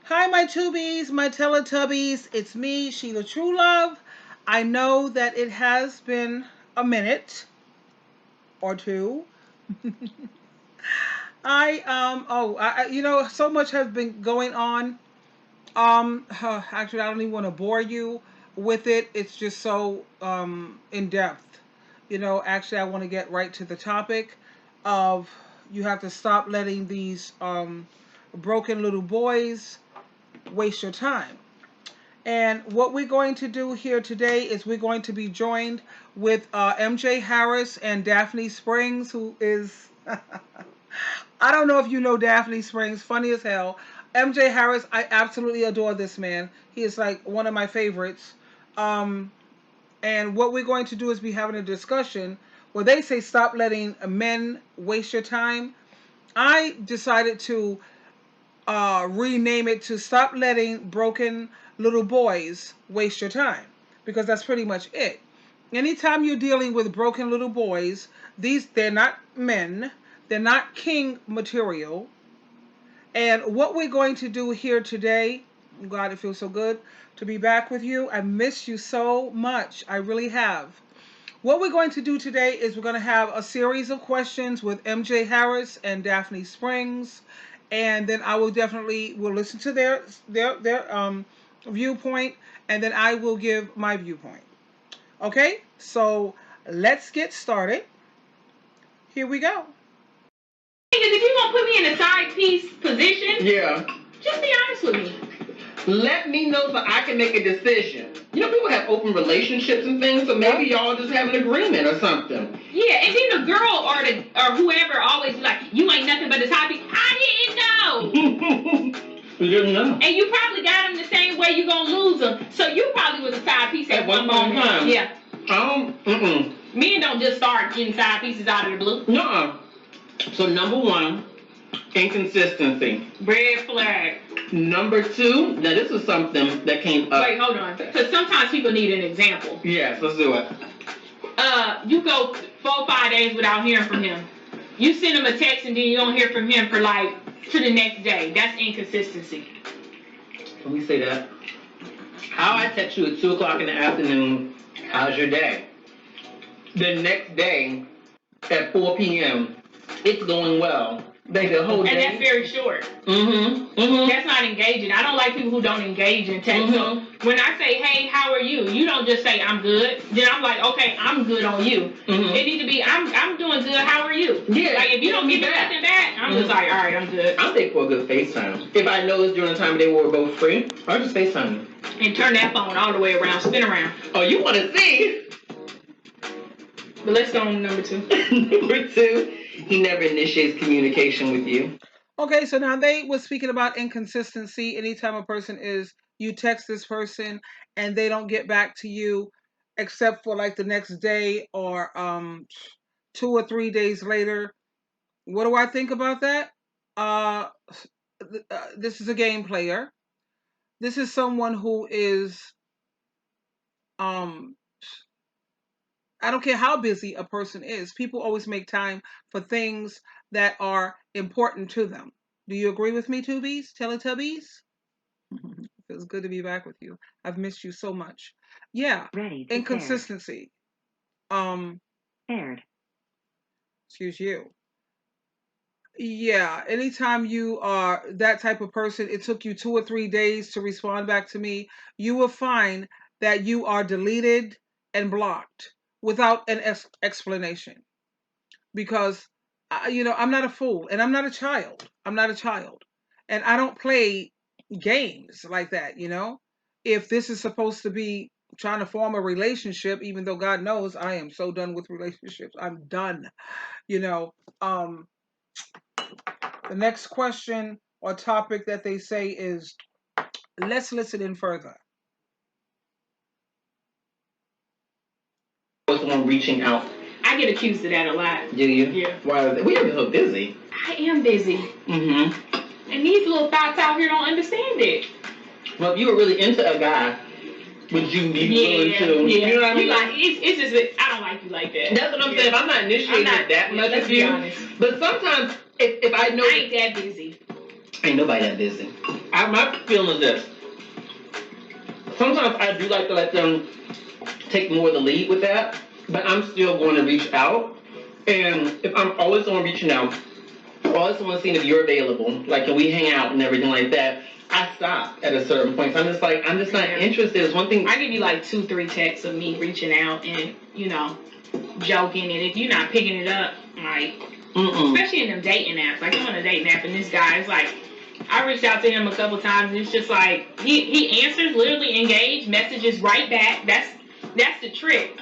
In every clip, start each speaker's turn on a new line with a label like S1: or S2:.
S1: Hi, my tubies, my Teletubbies. It's me, Sheila Truelove. I know that it has been a minute or two. So much has been going on. Actually, I don't even want to bore you with it. It's just so in depth. Actually, I want to get right to the topic of you have to stop letting these broken little boys waste your time. And what we're going to do here today is we're going to be joined with MJ Harris and Daphne Springs, who is, I don't know if you know Daphne Springs, funny as hell. MJ Harris, I absolutely adore this man. He is like one of my favorites. Um, and what we're going to do is be having a discussion where they say stop letting men waste your time. I decided to rename it to stop letting broken little boys waste your time, because that's pretty much it. Anytime you're dealing with broken little boys, they're not men, they're not king material. And what we're going to do here today, God, it feels so good to be back with you. I miss you so much. I really have. What we're going to do today is we're going to have a series of questions with MJ Harris and Daphne Springs, and then I will definitely will listen to their viewpoint, and then I will give my viewpoint. Okay, so let's get started. Here we go.
S2: If you gonna put me in a side piece position, yeah, just be honest with me. Let me know so I can make a decision. You know, people have open relationships and things, so maybe y'all just have an agreement or something. Yeah, and then the girl or whoever always be like, you ain't nothing but a side piece. I didn't know. You didn't know. And you probably got them the same way you gonna lose them. So you probably was a side piece at one moment. Yeah. Men don't just start getting side pieces out of the blue. No. So number one, inconsistency. Red flag. Number two, now this is something that came up. Wait, hold on. Because sometimes people need an example. Yes, let's do it. You go 4-5 days without hearing from him. You send him a text and then you don't hear from him for to the next day. That's inconsistency. Can we say that? How I text you at 2 o'clock in the afternoon, how's your day? The next day at 4 p.m., it's going well. The whole day. And that's very short. That's not engaging. I don't like people who don't engage in text. So when I say, hey, how are you? You don't just say, I'm good. Then I'm like, okay, I'm good on you. It needs to be, I'm doing good. How are you? Yeah. Like, if you don't give me nothing back, I'm just like, all right, I'm good. I'll take for a good FaceTime. If I know it's during the time of day where we're both free, I'll just FaceTime. And turn that phone all the way around, spin around. Oh, you want to see? But let's go on number two. Number two, he never initiates communication with you.
S1: Okay, so now they were speaking about inconsistency. Anytime a person you text this person and they don't get back to you except for like the next day or 2 or 3 days later. What do I think about that? Uh, this is a game player. This is someone who is um I don't care how busy a person is. People always make time for things that are important to them. Do you agree with me, Tubies? Teletubbies? Feels good to be back with you. I've missed you so much. Yeah.
S3: Ready to
S1: inconsistency.
S3: Paired.
S1: Excuse you. Yeah. Anytime you are that type of person, it took you 2 or 3 days to respond back to me, you will find that you are deleted and blocked without an explanation. Because I'm not a fool and I'm not a child. I'm not a child. And I don't play games like that. If this is supposed to be trying to form a relationship, even though God knows I am so done with relationships. I'm done. You know, um the next question or topic that they say is, let's listen in further.
S2: Was the one reaching out. I get accused of that a lot. Do you? Yeah. Why? We are so busy. I am busy. And these little thoughts out here don't understand it. Well, if you were really into a guy, would you be willing to? Yeah. You know what I mean? Like, it's just, I don't like you like that. That's what I'm saying. If I'm not initiating that much of you. But sometimes, if I know. I ain't that busy. Ain't nobody that busy. My feeling is this. Sometimes I do like to let them take more of the lead with that, but I'm still going to reach out. And if I'm always the one reaching out, always the one seeing if you're available, like can we hang out and everything like that, I stop at a certain point. So I'm just not interested. It's one thing. I give you like 2-3 texts of me reaching out and, joking. And if you're not picking it up, like, especially in them dating apps, like I'm on a dating app and this guy is like, I reached out to him a couple times and it's just like, he answers, literally engaged, messages right back. That's the trick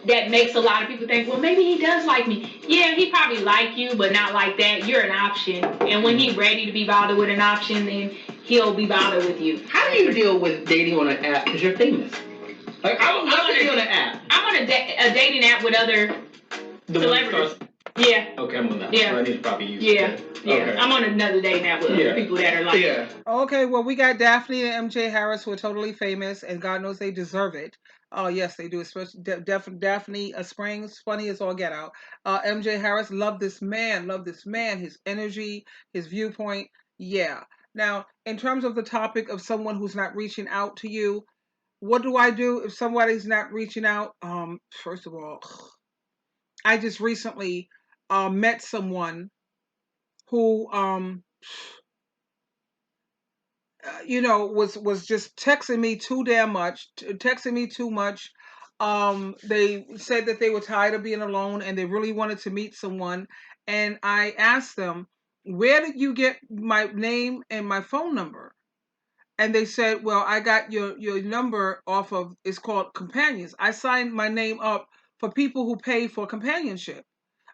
S2: that makes a lot of people think, well, maybe he does like me. Yeah, he probably like you, but not like that. You're an option. And when he's ready to be bothered with an option, then he'll be bothered with you. How do you deal with dating on an app? Because you're famous. Like, I'm on an app. I'm on a dating app with other celebrities. Yeah. Okay, I'm on that. Yeah. So I need to probably use it. Yeah. Okay. I'm on another dating app with other people that are like. Yeah.
S1: Okay, well, we got Daphne and MJ Harris, who are totally famous, and God knows they deserve it. Oh, yes, they do. Especially Daphne Springs, funny as all get out. MJ Harris, love this man, his energy, his viewpoint. Yeah. Now, in terms of the topic of someone who's not reaching out to you, what do I do if somebody's not reaching out? First of all, I just recently met someone who was just texting me too damn much, texting me too much. They said that they were tired of being alone and they really wanted to meet someone. And I asked them, where did you get my name and my phone number? And they said, well, I got your number off of, it's called Companions. I signed my name up for people who pay for companionship.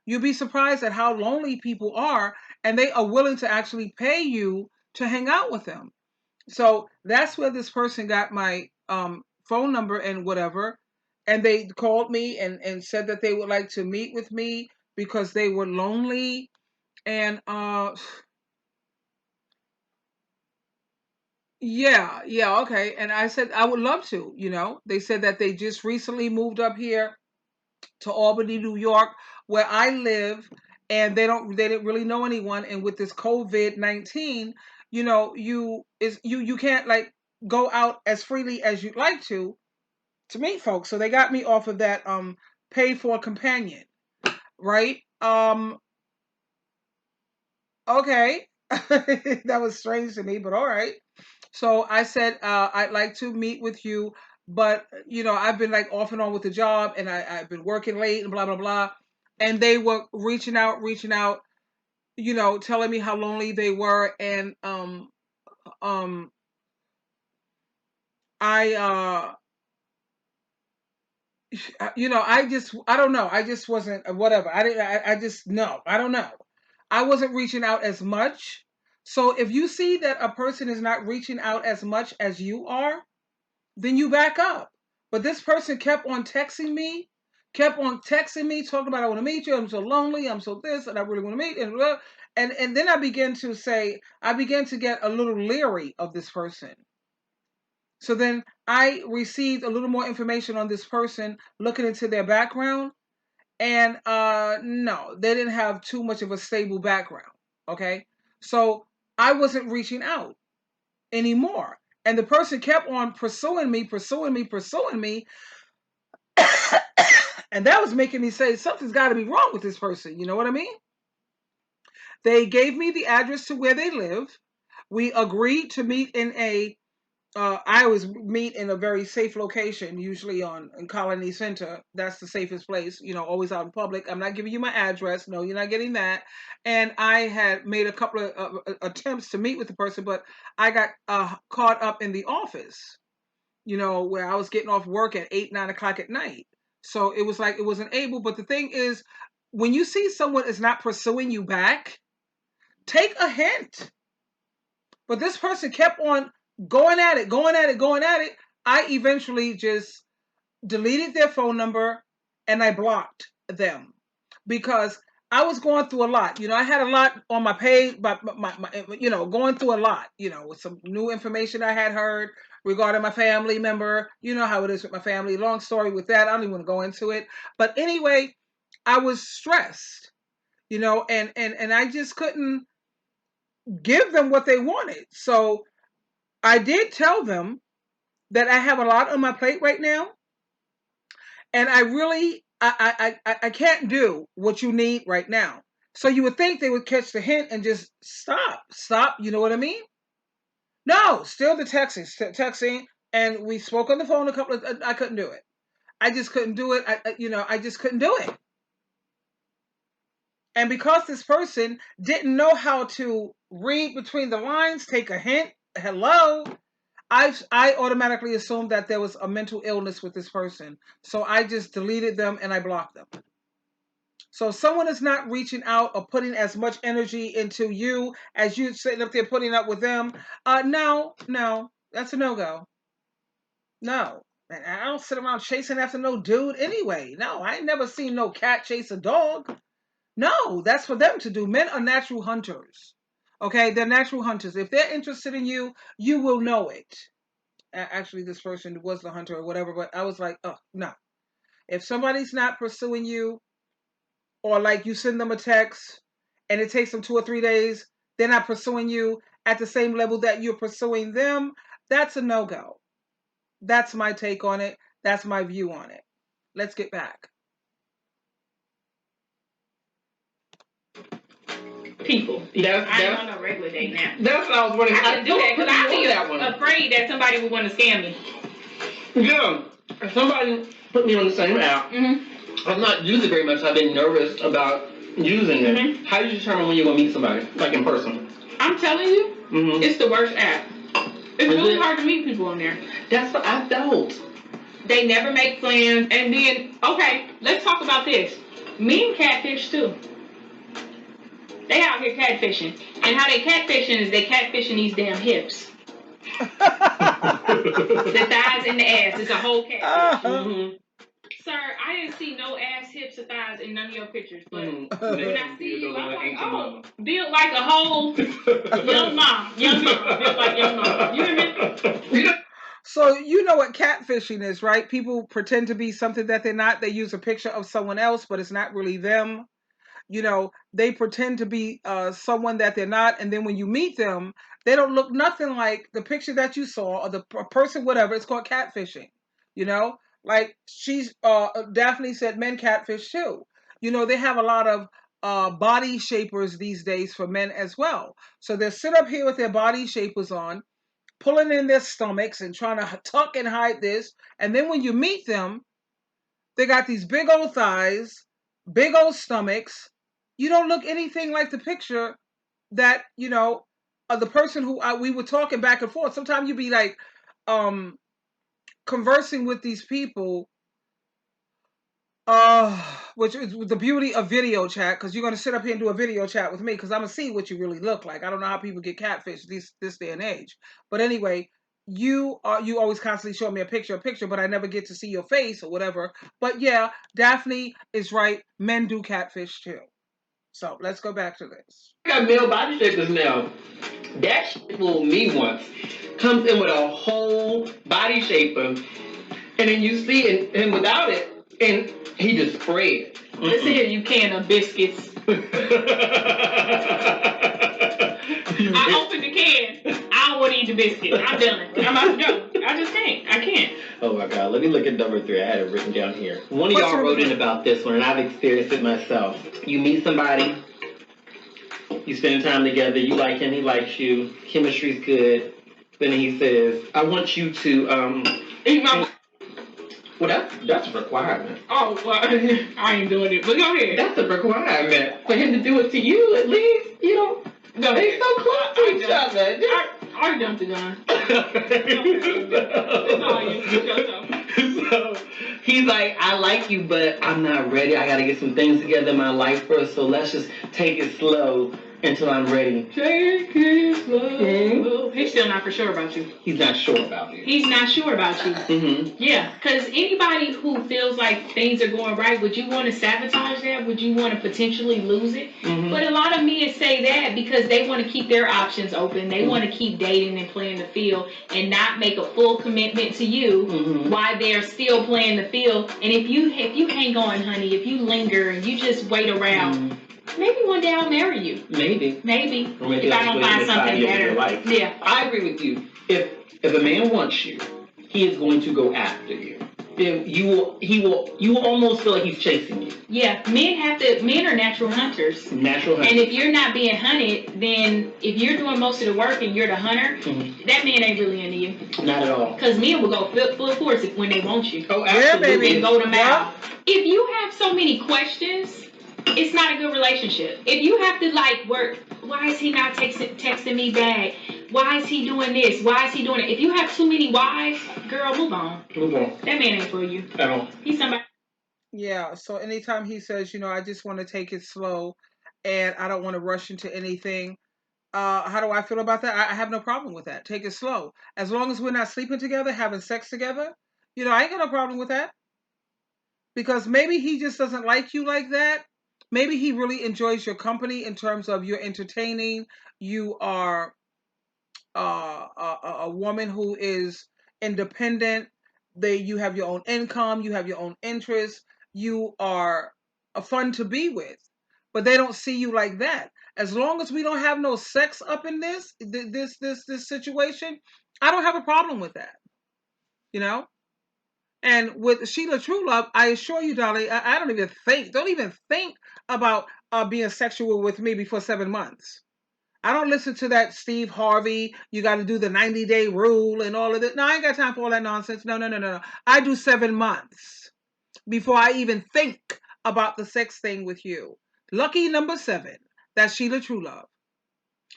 S1: You'd be surprised at how lonely people are, and they are willing to actually pay you to hang out with them. So that's where this person got my phone number and whatever. And they called me and said that they would like to meet with me because they were lonely. And yeah, okay. And I said, I would love to, They said that they just recently moved up here to Albany, New York, where I live, and they didn't really know anyone. And with this COVID-19, you can't like go out as freely as you'd like to meet folks. So they got me off of that pay for a companion, right? Okay. That was strange to me, but all right. So I said, I'd like to meet with you, but I've been like off and on with the job, and I've been working late and blah blah blah. And they were reaching out, telling me how lonely they were, and um, I I don't know, I just wasn't whatever. I just no, I don't know. I wasn't reaching out as much. So if you see that a person is not reaching out as much as you are, then you back up. But this person kept on texting me, talking about I want to meet you. I'm so lonely. I'm so this, and I really want to meet. And then I began to get a little leery of this person. So then I received a little more information on this person, looking into their background, and no, they didn't have too much of a stable background. Okay, so I wasn't reaching out anymore. And the person kept on pursuing me. And that was making me say, something's got to be wrong with this person. You know what I mean? They gave me the address to where they live. We agreed to meet I always meet in a very safe location, usually in Colony Center. That's the safest place, always out in public. I'm not giving you my address. No, you're not getting that. And I had made a couple of attempts to meet with the person, but I got caught up in the office, where I was getting off work at 8, 9 o'clock at night. So it was like it wasn't able. But the thing is, when you see someone is not pursuing you back, take a hint. But this person kept on going at it. I eventually just deleted their phone number and I blocked them because I was going through a lot. I had a lot on my page, but going through a lot, with some new information I had heard regarding my family member. You know how it is with my family. Long story with that. I don't even want to go into it. But anyway, I was stressed, and I just couldn't give them what they wanted. So I did tell them that I have a lot on my plate right now, and I really I can't do what you need right now. So you would think they would catch the hint and just stop. You know what I mean? No, still the texting, and we spoke on the phone a couple of. I couldn't do it. I just couldn't do it. I just couldn't do it. And because this person didn't know how to read between the lines, take a hint, hello, I automatically assumed that there was a mental illness with this person. So I just deleted them and I blocked them. So if someone is not reaching out or putting as much energy into you as you sitting up there putting up with them, no, that's a no-go. No. And I don't sit around chasing after no dude anyway. No, I ain't never seen no cat chase a dog. No, that's for them to do. Men are natural hunters. Okay, they're natural hunters. If they're interested in you, you will know it. Actually, this person was the hunter or whatever, but I was like, oh, no. If somebody's not pursuing you, or like you send them a text and it takes them 2 or 3 days, they're not pursuing you at the same level that you're pursuing them, that's a no-go. That's my take on it. That's my view on it. Let's get back.
S2: People. I ain't on a regular date now. That's what I was wondering. I could do that because I'd be afraid that somebody would want to scam me. Yeah. If somebody put me on the same app, I'm not using it very much. I've been nervous about using it. How do you determine when you're going to meet somebody, like in person? I'm telling you, it's the worst app. It's really hard to meet people on there. That's what I felt. They never make plans. And then, okay, let's talk about this. Men catfish too. They out here catfishing. And how they catfishing is they catfishing these damn hips. The thighs and the ass. It's a whole catfish. Sir, I didn't see no ass, hips, or thighs in none of your pictures. But when I see you, I'm like, oh, built like a whole young mom. Built like young mom. You hear me?
S1: So you know what catfishing is, right? People pretend to be something that they're not. They use a picture of someone else, but it's not really them. You know, they pretend to be someone that they're not, and then when you meet them, they don't look nothing like the picture that you saw or the person, whatever. It's called catfishing. You know, like Daphne said, men catfish too. You know, they have a lot of body shapers these days for men as well. So they sit up here with their body shapers on, pulling in their stomachs and trying to tuck and hide this, and then when you meet them, they got these big old thighs, big old stomachs. You don't look anything like the picture that, you know, of the person who we were talking back and forth. Sometimes you'd be like conversing with these people, which is the beauty of video chat, because you're going to sit up here and do a video chat with me because I'm going to see what you really look like. I don't know how people get catfished this day and age. But anyway, you always constantly show me a picture, but I never get to see your face or whatever. But yeah, Daphne is right. Men do catfish too. So let's go back to this.
S2: I got male body shapers now. That shit fooled me once. Comes in with a whole body shaper, and then you see him without it, and he just spread. Listen here, you can of biscuits. I opened the can. I don't want to eat the biscuit. I'm done. I'm about to go. I just can't. I can't. Oh my God. Let me look at number 3. I had it written down here. One of y'all wrote in about this one, and I've experienced it myself. You meet somebody, you spend time together, you like him, he likes you, chemistry's good. Then he says, I want you to eat my... Well, that's a requirement. Oh, well, I ain't doing it, but go ahead. That's a requirement. For him to do it to you, at least, you know. No, they so close to each other. I jumped the gun. So he's like, I like you, but I'm not ready. I got to get some things together in my life first, so let's just take it slow until I'm ready. Take it slow. Mm-hmm. He's still not for sure about you. He's not sure about you. He's not sure about you. Mm-hmm. Yeah, because anybody who feels like things are going right, would you want to sabotage that? Would you want to potentially lose it? Mm-hmm. But a lot of men say that because they want to keep their options open. They want to keep dating and playing the field and not make a full commitment to you while they're still playing the field. And if you hang on, honey, if you linger and you just wait around, maybe one day I'll marry you. Maybe. Or maybe if I don't find something better. Yeah. I agree with you. If a man wants you, he is going to go after you. You will almost feel like he's chasing you. Yeah, men are natural hunters. And if you're not being hunted, then if you're doing most of the work and you're the hunter, that man ain't really into you. Not at all. Because men will go full force when they want you. Oh, absolutely. Yeah, baby. And go to mouth. If you have so many questions, it's not a good relationship. If you have to work, why is he not texting me back? Why is he doing this? Why is he doing it? If you have too many whys, girl, move on. That man ain't for you. At all. He's somebody.
S1: Yeah, so anytime he says, I just want to take it slow and I don't want to rush into anything, how do I feel about that? I have no problem with that. Take it slow. As long as we're not sleeping together, having sex together, I ain't got no problem with that. Because maybe he just doesn't like you like that. Maybe he really enjoys your company in terms of you're entertaining. You are a woman who is independent. You have your own income. You have your own interests. You are fun to be with, but they don't see you like that. As long as we don't have no sex up in this situation, I don't have a problem with that. And with Sheila Trulove, I assure you, darling, I don't even think about being sexual with me before 7 months. I don't listen to that Steve Harvey, you got to do the 90-day rule and all of that. No, I ain't got time for all that nonsense. No. I do 7 months before I even think about the sex thing with you. Lucky number 7, that's Sheila Trulove.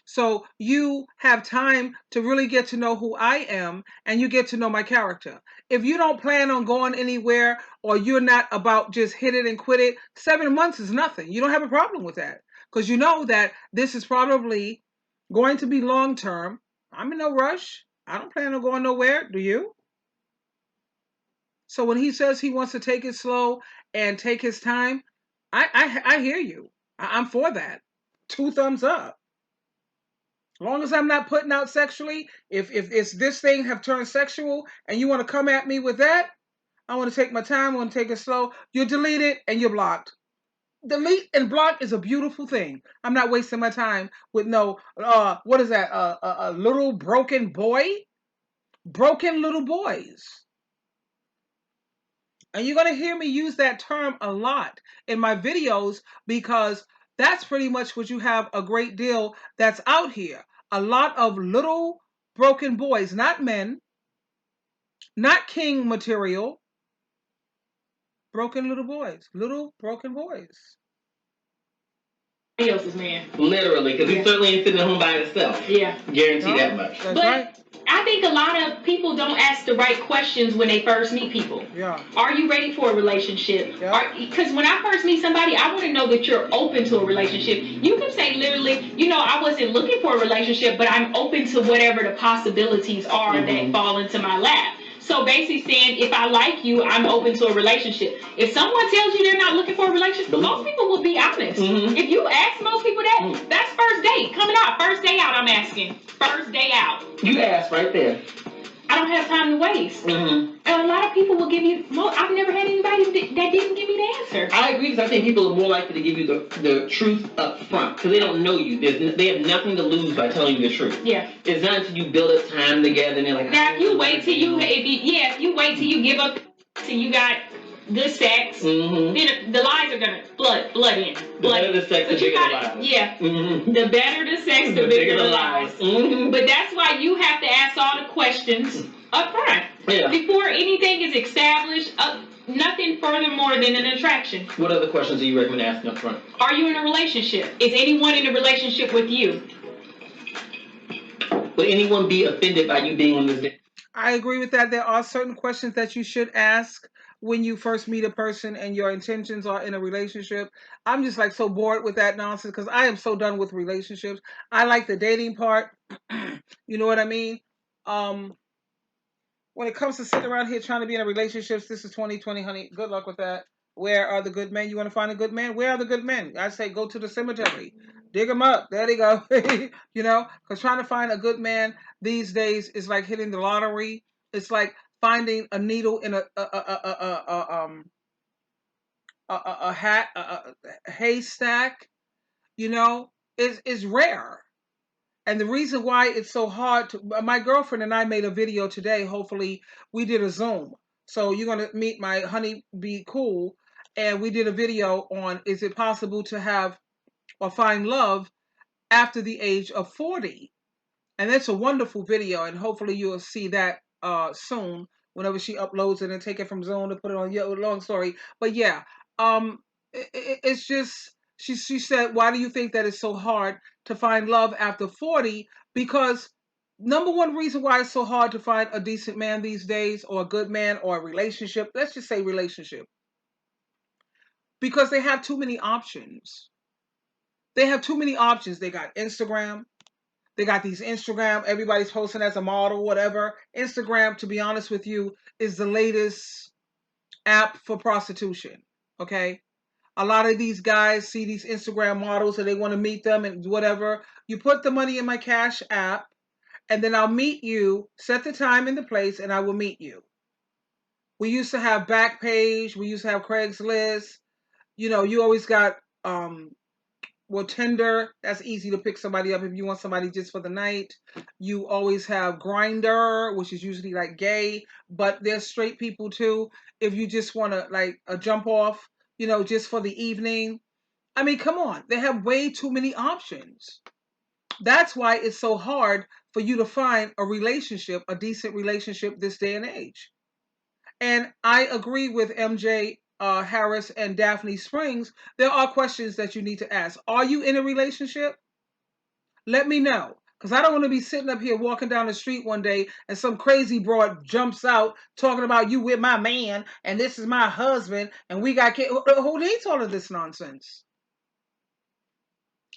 S1: So you have time to really get to know who I am and you get to know my character. If you don't plan on going anywhere or you're not about just hit it and quit it, 7 months is nothing. You don't have a problem with that because you know that this is probably going to be long term. I'm in no rush. I don't plan on going nowhere. Do you? So when he says he wants to take it slow and take his time, I hear you. I'm for that. 2 thumbs up. As long as I'm not putting out sexually, if it's this thing have turned sexual and you want to come at me with that, I want to take my time, I want to take it slow. You delete it and you're blocked. Delete and block is a beautiful thing. I'm not wasting my time with no, what is that, a little broken boy? Broken little boys. And you're going to hear me use that term a lot in my videos because that's pretty much what you have a great deal that's out here. A lot of little broken boys, not men, not king material, broken little boys, little broken boys.
S2: Else's man. Literally, because he certainly ain't sitting at home by himself. Yeah. Guarantee that much. That's right. I think a lot of people don't ask the right questions when they first meet people.
S1: Yeah.
S2: Are you ready for a relationship? Because when I first meet somebody, I want to know that you're open to a relationship. You can say literally, I wasn't looking for a relationship, but I'm open to whatever the possibilities are that fall into my lap. So basically saying, if I like you, I'm open to a relationship. If someone tells you they're not looking for a relationship, most people will be honest. If you ask most people that, that's first date. Coming out, first day out, I'm asking. First day out. You asked right there. I don't have time to waste. And a lot of people will give you, I've never had anybody that didn't give me the answer. I agree because I think people are more likely to give you the truth up front because they don't know you. They have nothing to lose by telling you the truth. Yeah. It's not until you build up time together and they're like, now if you wait till you give up till you got good sex, then the lies are gonna flood in. The better the sex, the bigger the lies. Yeah. The better the sex, the bigger the lies. But that's why you have to ask all the questions up front. Yeah. Before anything is established, nothing furthermore than an attraction. What other questions do you recommend asking up front? Are you in a relationship? Is anyone in a relationship with you? Would anyone be offended by you being on this date?
S1: I agree with that. There are certain questions that you should ask when you first meet a person and your intentions are in a relationship. I'm just so bored with that nonsense because I am so done with relationships. I like the dating part. You know what I mean? When it comes to sitting around here trying to be in a relationship, this is 2020, honey. Good luck with that. Where are the good men? You want to find a good man? Where are the good men? I say go to the cemetery. Dig them up. There they go. Because trying to find a good man these days is like hitting the lottery. It's like finding a needle in a haystack. you know, is rare. And the reason why it's so hard to, my girlfriend and I made a video today. Hopefully we did a Zoom. So you're going to meet my honey bee cool. And we did a video on, is it possible to have or find love after the age of 40? And that's a wonderful video. And hopefully you'll see that soon whenever she uploads it and take it from Zoom to put it on. Yeah, long story. But yeah, it's just, she said, why do you think that it's so hard to find love after 40? Because number one reason why it's so hard to find a decent man these days, or a good man, or a relationship, let's just say relationship, because they have too many options. They have too many options. They got Instagram. They got these Instagram, everybody's posting as a model, whatever. Instagram, to be honest with you, is the latest app for prostitution. Okay? A lot of these guys see these Instagram models and they want to meet them and whatever. You put the money in my Cash app, and then I'll meet you, set the time and the place, and I will meet you. We used to have Backpage, we used to have Craigslist. You know, you always got well, Tinder, that's easy to pick somebody up if you want somebody just for the night. You always have Grindr, which is usually like gay, but there's straight people too. If you just want to like a jump off, you know, just for the evening. I mean, come on. They have way too many options. That's why it's so hard for you to find a relationship, a decent relationship this day and age. And I agree with MJ Harris and Daphne Springs. There are questions that you need to ask. Are you in a relationship? Let me know. Because I don't want to be sitting up here walking down the street one day and some crazy broad jumps out talking about you with my man and this is my husband and we got kids. Who needs all of this nonsense?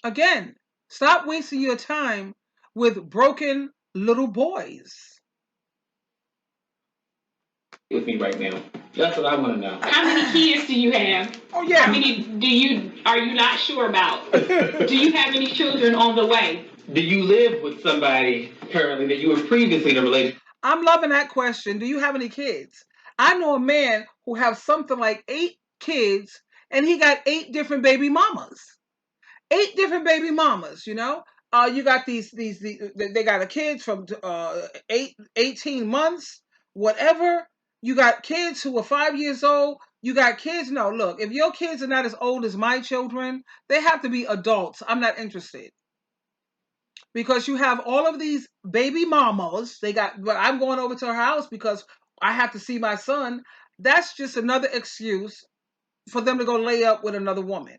S1: Again, stop wasting your time with broken little boys.
S2: With me right now. That's what I want to know. How many kids do you have?
S1: Oh yeah.
S2: How many are you not sure about? Do you have any children on the way? Do you live with somebody currently that you were previously in a relationship?
S1: I'm loving that question. Do you have any kids? I know a man who has something like 8 kids and he got 8 different baby mamas. 8 different baby mamas, you know? You got these they got a kids from 18 months, whatever. You got kids who are 5 years old. You got kids. No, look, if your kids are not as old as my children, they have to be adults. I'm not interested. Because you have all of these baby mamas. But I'm going over to her house because I have to see my son. That's just another excuse for them to go lay up with another woman.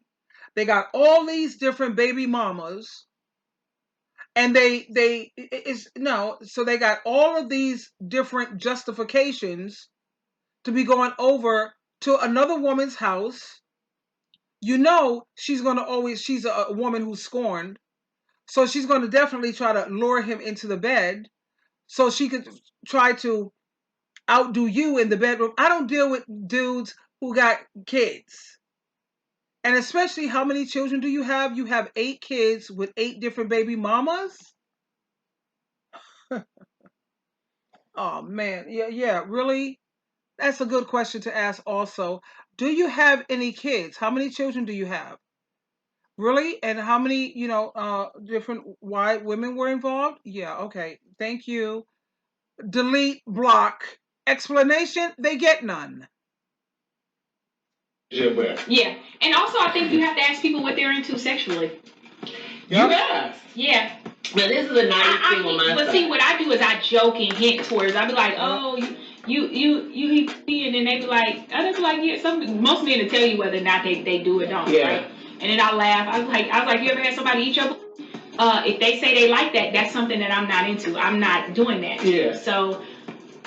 S1: They got all these different baby mamas. And so they got all of these different justifications to be going over to another woman's house. You know, she's a woman who's scorned. So she's going to definitely try to lure him into the bed so she could try to outdo you in the bedroom. I don't deal with dudes who got kids. And especially, how many children do you have? You have 8 kids with 8 different baby mamas? Oh, man. Yeah, really? That's a good question to ask also. Do you have any kids? How many children do you have? Really? And how many, different white women were involved? Yeah, okay. Thank you. Delete, block. Explanation, they get none.
S2: Yeah. And also, I think you have to ask people what they're into sexually. You ask? Yeah. Now, this is a nice thing on my side. But see, what I do is I joke and hint towards. I be like, oh, you and then they be like, yeah. Most men will tell you whether or not they do or don't. Yeah. Right? And then I laugh. I was like, you ever had somebody eat your? If they say they like that, that's something that I'm not into. I'm not doing that. Yeah. So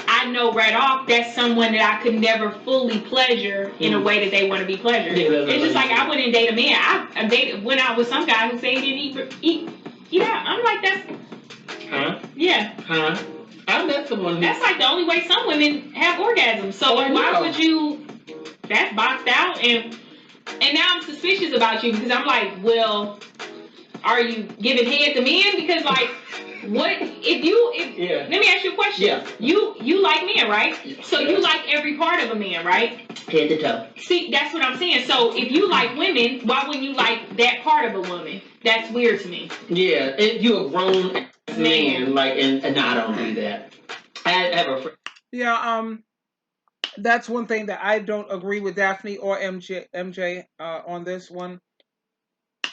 S2: I know right off that's someone that I could never fully pleasure in a way that they want to be pleasured. Yeah, it's just like I wouldn't date a man. I went out with some guy who said he didn't eat. Yeah, I'm like, that's. Huh? Yeah. Huh? I met someone. That's like the only way some women have orgasms. So why would you? That's boxed out, and now I'm suspicious about you because I'm like, well, are you giving head to men? Because like, Let me ask you a question. Yeah. You like men, right? So you like every part of a man, right? Head to toe. See, that's what I'm saying. So if you like women, why wouldn't you like that part of a woman? That's weird to me. Yeah, if you're a grown man, like, and I don't do that. I have a friend.
S1: Yeah, that's one thing that I don't agree with Daphne or MJ on this one.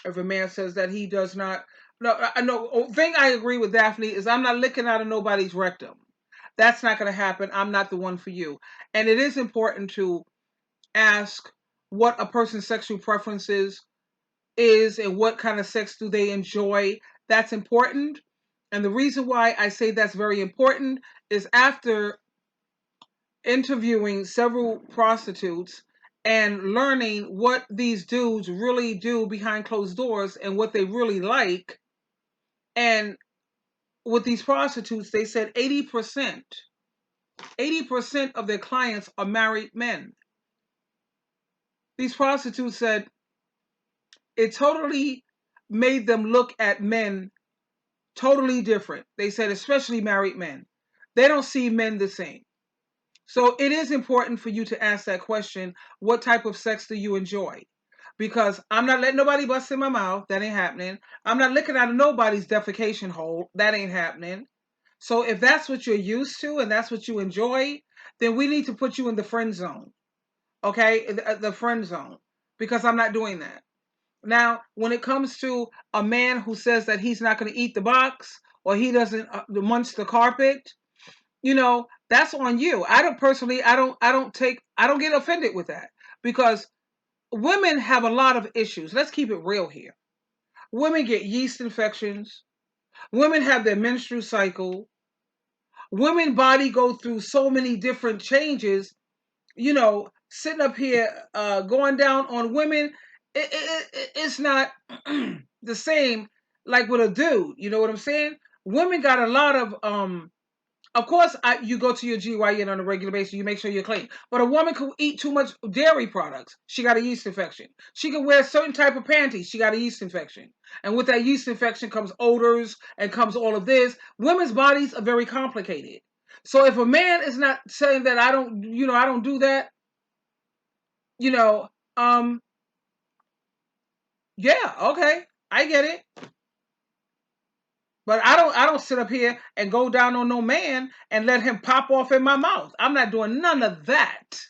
S1: If a man says that he does not, no, thing I agree with Daphne is I'm not licking out of nobody's rectum. That's not going to happen. I'm not the one for you. And it is important to ask what a person's sexual preferences is and what kind of sex do they enjoy. That's important. And the reason why I say that's very important is after interviewing several prostitutes and learning what these dudes really do behind closed doors and what they really like. And with these prostitutes, they said 80% of their clients are married men. These prostitutes said it totally made them look at men totally different. They said, especially married men. They don't see men the same. So it is important for you to ask that question, what type of sex do you enjoy? Because I'm not letting nobody bust in my mouth. That ain't happening. I'm not licking out of nobody's defecation hole. That ain't happening. So if that's what you're used to and that's what you enjoy, then we need to put you in the friend zone. Okay? The friend zone. Because I'm not doing that. Now, when it comes to a man who says that he's not going to eat the box or he doesn't munch the carpet, that's on you. I don't get offended with that because women have a lot of issues. Let's keep it real here. Women get yeast infections. Women have their menstrual cycle. Women body go through so many different changes. Sitting up here going down on women, it's not the same like with a dude. You know what I'm saying? Women got a lot of course, you go to your GYN on a regular basis. You make sure you're clean. But a woman could eat too much dairy products. She got a yeast infection. She could wear a certain type of panties. She got a yeast infection. And with that yeast infection comes odors and comes all of this. Women's bodies are very complicated. So if a man is not saying that I don't do that, yeah, okay, I get it. But I don't sit up here and go down on no man and let him pop off in my mouth. I'm not doing none of that.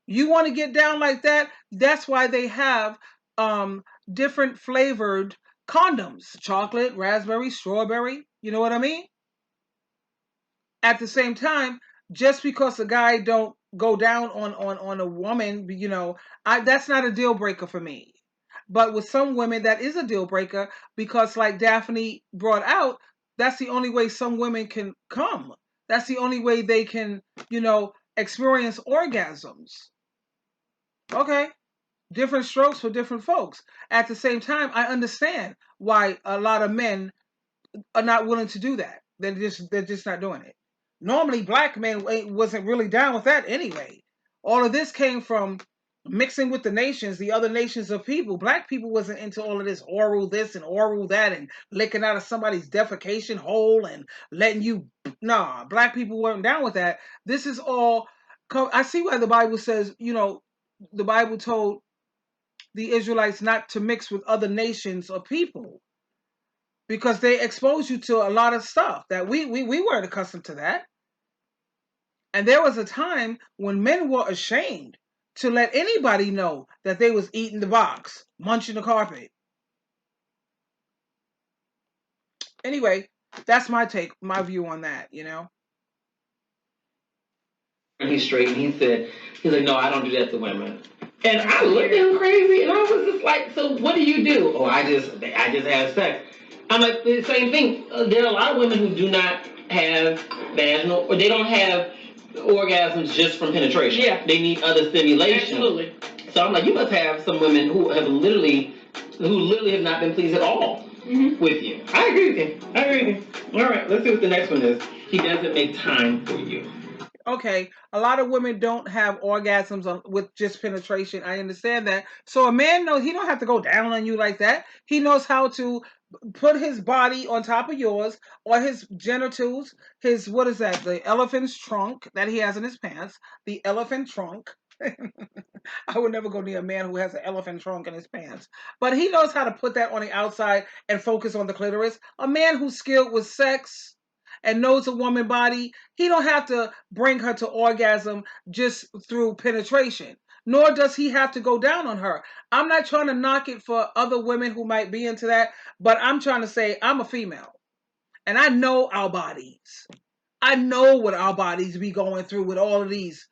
S1: You want to get down like that? That's why they have different flavored condoms. Chocolate, raspberry, strawberry. You know what I mean? At the same time, just because a guy don't go down on a woman, that's not a deal breaker for me. But with some women, that is a deal breaker because, like Daphne brought out, that's the only way some women can come. That's the only way they can, experience orgasms. Okay. Different strokes for different folks. At the same time, I understand why a lot of men are not willing to do that. They're just not doing it. Normally, black men wasn't really down with that anyway. All of this came from mixing with the nations, the other nations of people. Black people wasn't into all of this oral this and oral that and licking out of somebody's defecation hole and letting you. Nah, black people weren't down with that. This is all. I see why the Bible says, the Bible told the Israelites not to mix with other nations or people because they expose you to a lot of stuff that we weren't accustomed to that. And there was a time when men were ashamed to let anybody know that they was eating the box, munching the carpet. Anyway, that's my view on that,
S2: And he's straight, and he's like, no, I don't do that to women. And I looked at him crazy, and I was just like, so what do you do? Oh, I just have sex. I'm like, the same thing. There are a lot of women who do not have vaginal, or they don't have orgasms just from penetration. Yeah. They need other stimulation. Absolutely. So I'm like, you must have some women who literally have not been pleased at all with you. I agree with you. All right, let's see what the next one is. He doesn't make time for you.
S1: Okay, a lot of women don't have orgasms with just penetration. I understand that. So a man knows he don't have to go down on you like that. He knows how to put his body on top of yours, or his genitals, his, what is that? The elephant's trunk that he has in his pants. The elephant trunk. I would never go near a man who has an elephant trunk in his pants. But he knows how to put that on the outside and focus on the clitoris. A man who's skilled with sex and knows a woman body, he don't have to bring her to orgasm just through penetration. Nor does he have to go down on her. I'm not trying to knock it for other women who might be into that, but I'm trying to say I'm a female. And I know our bodies. I know what our bodies be going through with all of these.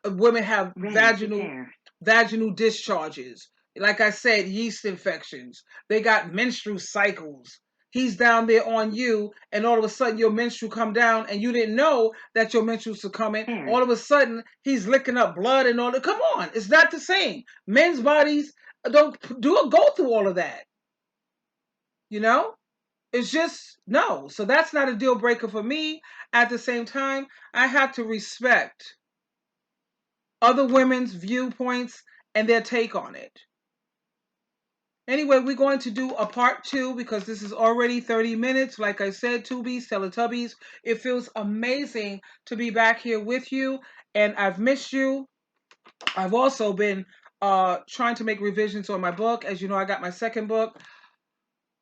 S1: Women have vaginal discharges. Like I said, yeast infections. They got menstrual cycles. He's down there on you, and all of a sudden your menstrual come down, and you didn't know that your menstruals are coming. All of a sudden he's licking up blood and all that. Come on, it's not the same. Men's bodies don't go through all of that. You know? It's just no. So that's not a deal breaker for me. At the same time, I have to respect other women's viewpoints and their take on it. Anyway, we're going to do a part 2 because this is already 30 minutes. Like I said, Tubies, Teletubbies, it feels amazing to be back here with you. And I've missed you. I've also been trying to make revisions on my book. As you know, I got my second book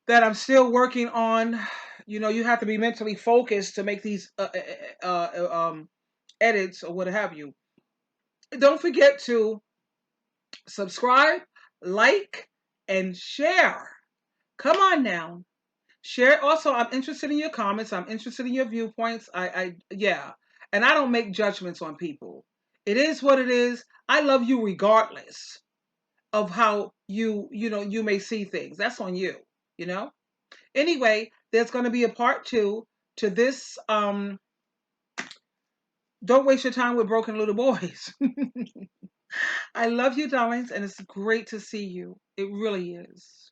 S1: that I'm still working on. You know, you have to be mentally focused to make these edits or what have you. Don't forget to subscribe, like, and share. Come on now. Share. Also, I'm interested in your comments. I'm interested in your viewpoints. Yeah. And I don't make judgments on people. It is what it is. I love you regardless of how you may see things. That's on you, you know? Anyway, there's going to be a part 2 to this. Don't waste your time with broken little boys. I love you, darlings, and it's great to see you. It really is.